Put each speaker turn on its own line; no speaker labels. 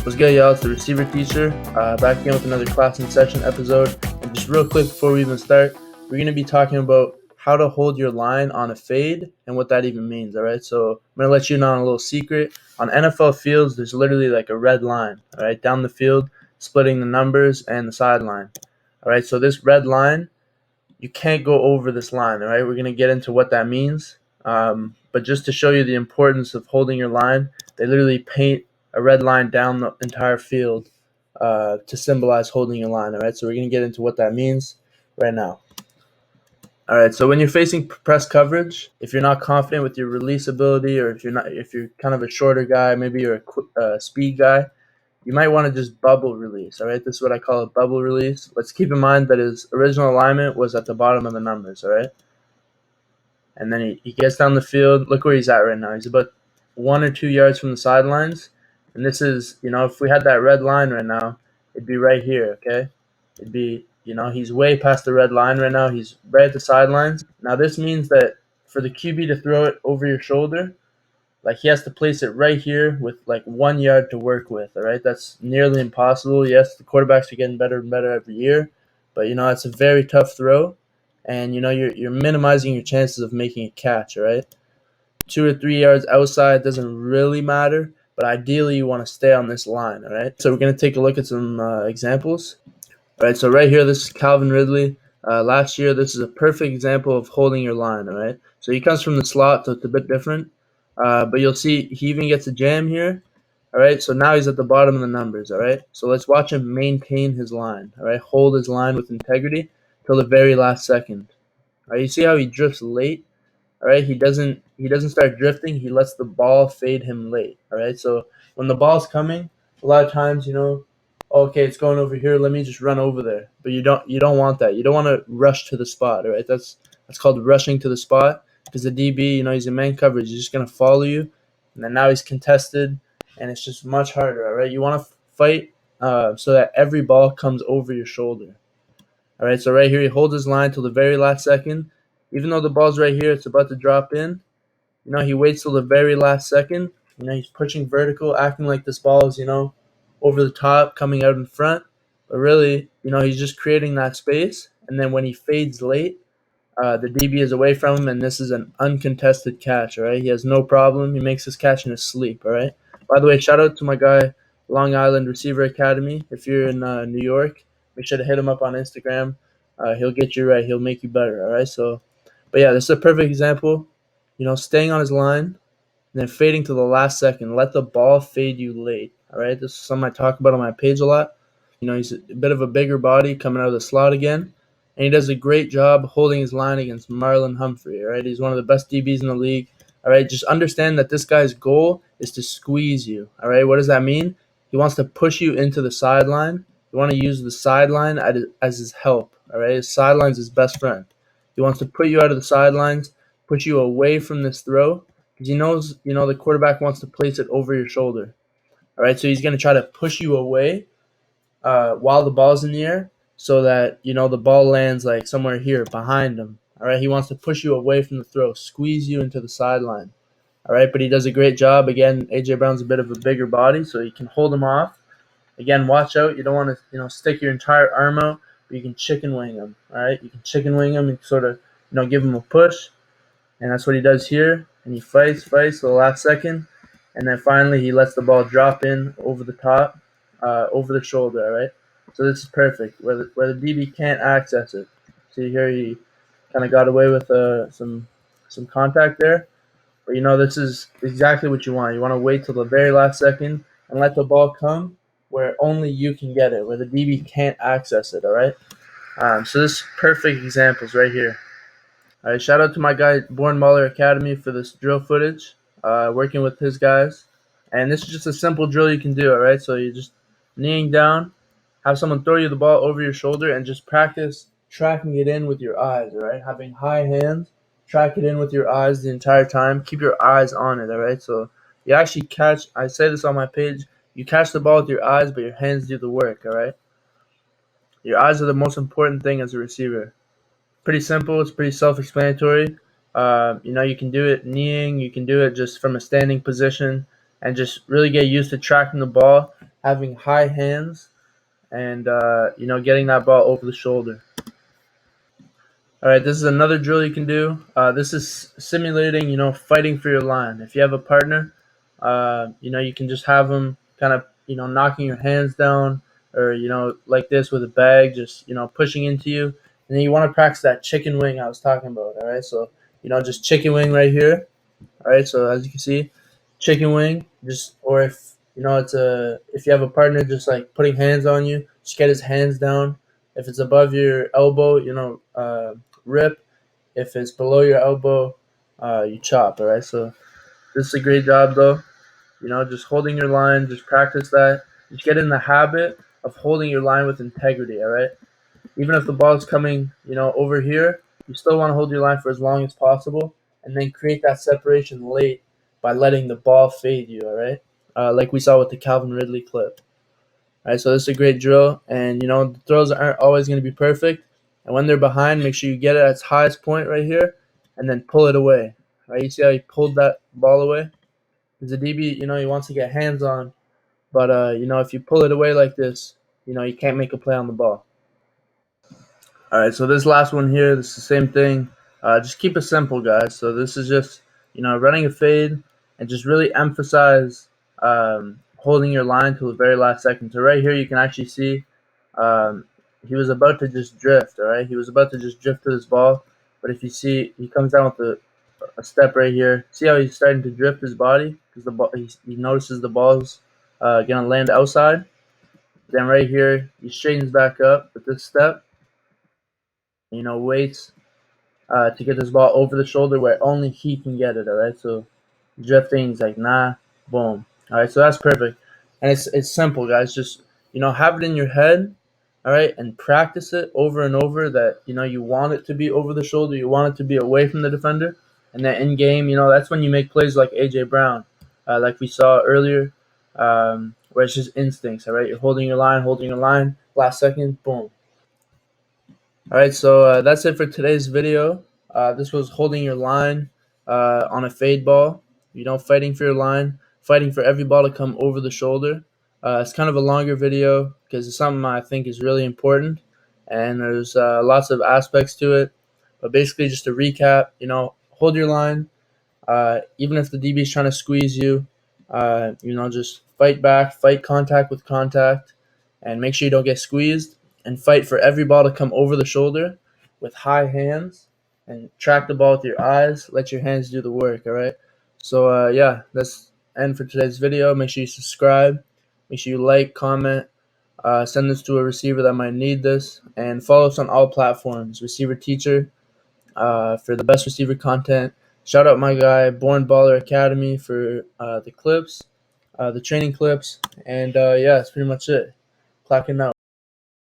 What's good, y'all? It's the Receiver Teacher, back again with another class in session episode. And just real quick before we even start, we're going to be talking about how to hold your line on a fade and what that even means, all right? So I'm going to let you in on a little secret. On NFL fields, there's literally like a red line, all right, down the field, splitting the numbers and the sideline, all right? So this red line, you can't go over this line, all right? We're going to get into what that means. But just to show you the importance of holding your line, they literally paint a red line down the entire field to symbolize holding your line, all right? So we're going to get into what that means right now. All right, so when you're facing press coverage, if you're not confident with your release ability, or if you're kind of a shorter guy, maybe you're a speed guy, you might want to just bubble release, all right? This is what I call a bubble release. Let's keep in mind that his original alignment was at the bottom of the numbers, all right? And then he gets down the field. Look where he's at right now. He's about 1 or 2 yards from the sidelines. And this is, if we had that red line right now, it'd be right here, okay? It'd be, he's way past the red line right now. He's right at the sidelines. Now, this means that for the QB to throw it over your shoulder, like he has to place it right here with like 1 yard to work with, all right? That's nearly impossible. Yes, the quarterbacks are getting better and better every year, but, it's a very tough throw. And you're minimizing your chances of making a catch, all right? 2 or 3 yards outside doesn't really matter, but ideally you want to stay on this line, all right? So we're going to take a look at some examples. All right, so right here, this is Calvin Ridley. Last year, this is a perfect example of holding your line, all right? So he comes from the slot, so it's a bit different. But you'll see he even gets a jam here, all right? So now he's at the bottom of the numbers, all right? So let's watch him maintain his line, all right? Hold his line with integrity till the very last second. All right, you see how he drifts late? All right, he doesn't start drifting. He lets the ball fade him late. All right, so when the ball's coming, a lot of times, okay, it's going over here. Let me just run over there. But you don't want that. You don't want to rush to the spot. All right, that's called rushing to the spot, because the DB, he's in man coverage. He's just gonna follow you, and then now he's contested, and it's just much harder. All right, you want to fight so that every ball comes over your shoulder. All right, so right here, he holds his line till the very last second. Even though the ball's right here, it's about to drop in. He waits till the very last second. He's pushing vertical, acting like this ball is, over the top, coming out in front. But really, he's just creating that space. And then when he fades late, the DB is away from him, and this is an uncontested catch, all right? He has no problem. He makes this catch in his sleep, all right? By the way, shout out to my guy, Long Island Receiver Academy. If you're in New York, make sure to hit him up on Instagram. He'll get you right. He'll make you better, all right? So, but yeah, this is a perfect example. Staying on his line and then fading to the last second. Let the ball fade you late, all right? This is something I talk about on my page a lot. He's a bit of a bigger body coming out of the slot again. And he does a great job holding his line against Marlon Humphrey, all right? He's one of the best DBs in the league, all right? Just understand that this guy's goal is to squeeze you, all right? What does that mean? He wants to push you into the sideline. You want to use the sideline as his help, all right? His sideline's his best friend. He wants to put you out of the sidelines, push you away from this throw, because he knows, the quarterback wants to place it over your shoulder, all right? So he's going to try to push you away while the ball's in the air, so that, the ball lands like somewhere here behind him. All right, he wants to push you away from the throw, squeeze you into the sideline. All right, but he does a great job. Again, A.J. Brown's a bit of a bigger body, so you can hold him off. Again, watch out. You don't want to, stick your entire arm out, but you can chicken wing him. All right, you can chicken wing him and sort of, give him a push. And that's what he does here. And he fights to the last second. And then finally he lets the ball drop in over the top, over the shoulder, all right? So this is perfect, where the DB can't access it. See here, he kind of got away with some contact there. But, this is exactly what you want. You want to wait till the very last second and let the ball come where only you can get it, where the DB can't access it, all right? So this is perfect examples right here. All right, shout out to my guy, Born Mahler Academy, for this drill footage, working with his guys. And this is just a simple drill you can do, all right? So you're just kneeling down, have someone throw you the ball over your shoulder, and just practice tracking it in with your eyes, all right? Having high hands, track it in with your eyes the entire time. Keep your eyes on it, all right? So you actually catch, I say this on my page, you catch the ball with your eyes, but your hands do the work, all right? Your eyes are the most important thing as a receiver. Pretty simple. It's pretty self-explanatory. You can do it kneeling. You can do it just from a standing position, and just really get used to tracking the ball. having high hands, and getting that ball over the shoulder. All right, this is another drill you can do. This is simulating, fighting for your line. If you have a partner, you can just have them kind of, knocking your hands down, or like this with a bag, just pushing into you. And then you want to practice that chicken wing I was talking about. All right, so just chicken wing right here. All right, so as you can see, chicken wing. Just or if if you have a partner, just like putting hands on you, just get his hands down. If it's above your elbow, rip. If it's below your elbow, you chop. All right, so this is a great job though. Just holding your line. Just practice that. Just get in the habit of holding your line with integrity. All right. Even if the ball is coming, over here, you still want to hold your line for as long as possible, and then create that separation late by letting the ball fade you. All right, like we saw with the Calvin Ridley clip. All right, so this is a great drill, and the throws aren't always going to be perfect. And when they're behind, make sure you get it at its highest point right here, and then pull it away. All right, you see how he pulled that ball away? Because the DB, he wants to get hands on, but if you pull it away like this, you can't make a play on the ball. All right, so this last one here, this is the same thing. Just keep it simple, guys. So this is just, running a fade and just really emphasize holding your line to the very last second. So right here, you can actually see he was about to just drift, all right? He was about to just drift to this ball. But if you see, he comes down with a step right here. See how he's starting to drift his body? Because the ball, he notices the ball's going to land outside. Then right here, he straightens back up with this step. Waits to get this ball over the shoulder where only he can get it. All right, so drifting is like nah, boom. All right, so that's perfect, and it's simple, guys. Just have it in your head, all right, and practice it over and over. That you want it to be over the shoulder, you want it to be away from the defender, and then in game, that's when you make plays like AJ Brown, like we saw earlier, where it's just instincts. All right, you're holding your line, last second, boom. All right, so that's it for today's video. This was holding your line on a fade ball. Fighting for your line, fighting for every ball to come over the shoulder. It's kind of a longer video because it's something I think is really important, and there's lots of aspects to it. But basically, just to recap, hold your line, even if the DB is trying to squeeze you, just fight back, fight contact with contact, and make sure you don't get squeezed. And fight for every ball to come over the shoulder with high hands, and track the ball with your eyes. Let your hands do the work. All right. So yeah, that's end for today's video. Make sure you subscribe. Make sure you like, comment, send this to a receiver that might need this, and follow us on all platforms. ReceiverTeacher for the best receiver content. Shout out my guy Born Baller Academy for the clips, the training clips, and yeah, that's pretty much it. Clocking out.